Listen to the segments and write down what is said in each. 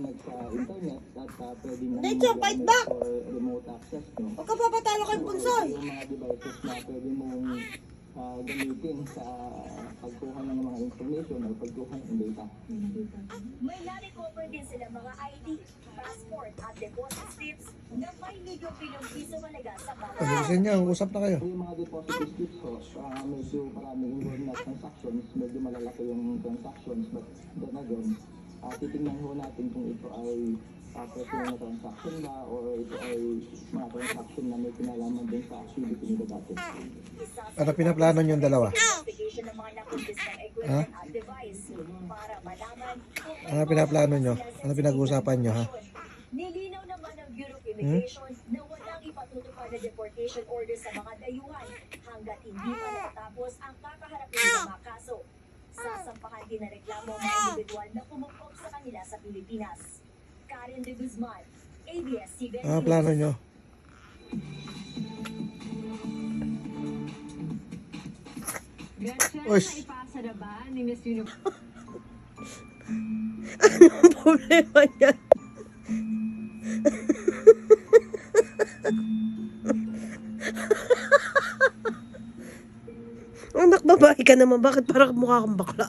maliwanag sa internet at pwede na fight back! for remote access. No? Huwag ka papatalo kay Bunsoy! Yung mga devices na pwede mong gamitin sa pagkuha ng mga information o pagkuha ng data. May na-recover din sila mga ID, passport at deposit slips na may milyong-milyong piso malaga sa bawat. Pag-usin niya, usap na kayo. Yung mga deposit slips ho, medyo maraming involved na transactions, medyo malalaki yung transactions, but then again, titingnan ho natin kung ito ay personal na transaction ba or ito ay mga transaction na may kinalaman din sa activity nila dati. Ano pinaplano niyo yung dalawa? Investigation ng mga nakumpistang equipment at device para malaman kung Ano pinaplano niyo? Ano pinag-uusapan niyo, ha? nilinaw naman ng Bureau of Immigration na walang ipatutupad na deportation order sa mga dayuhan hanggat hindi pa natatapos ang kakaharapin ng mga kaso. Sasampahan din na reklamo ng mga individual na pumupok sa kanila sa Pilipinas. Karen de Guzman, ABS-CBN Ano plano niyo? Gretchen, Uy. naipasa na ba ni Miss Universe? Anong problema niya? Anak, babae ka naman. Bakit parang mukha kang bakla?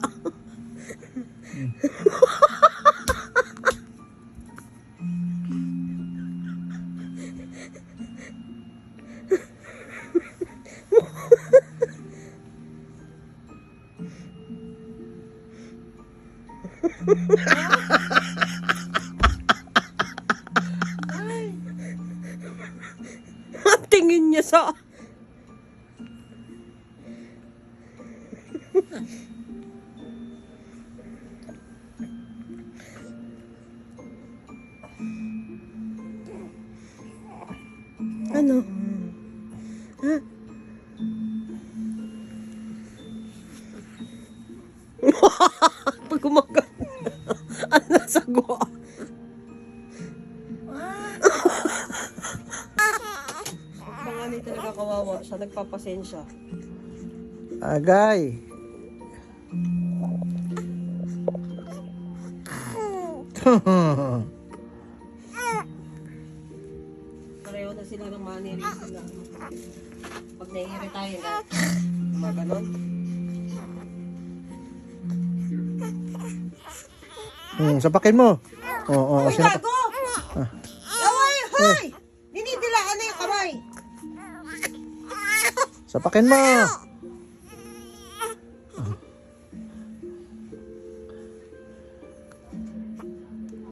Ang tingin niya sa... Ano? Ha? Pag kumagat. Ang nasago. Mga ni talaga kawawa siya. Nagpapasensya. Agay! Pareho na sila ng mannery sila. Pag nai-retire na. Mga ganon. Sapakin mo. Oo, Uy, gago! Away! Hoy! Dinidilaan na yung kamay! Sapakin mo.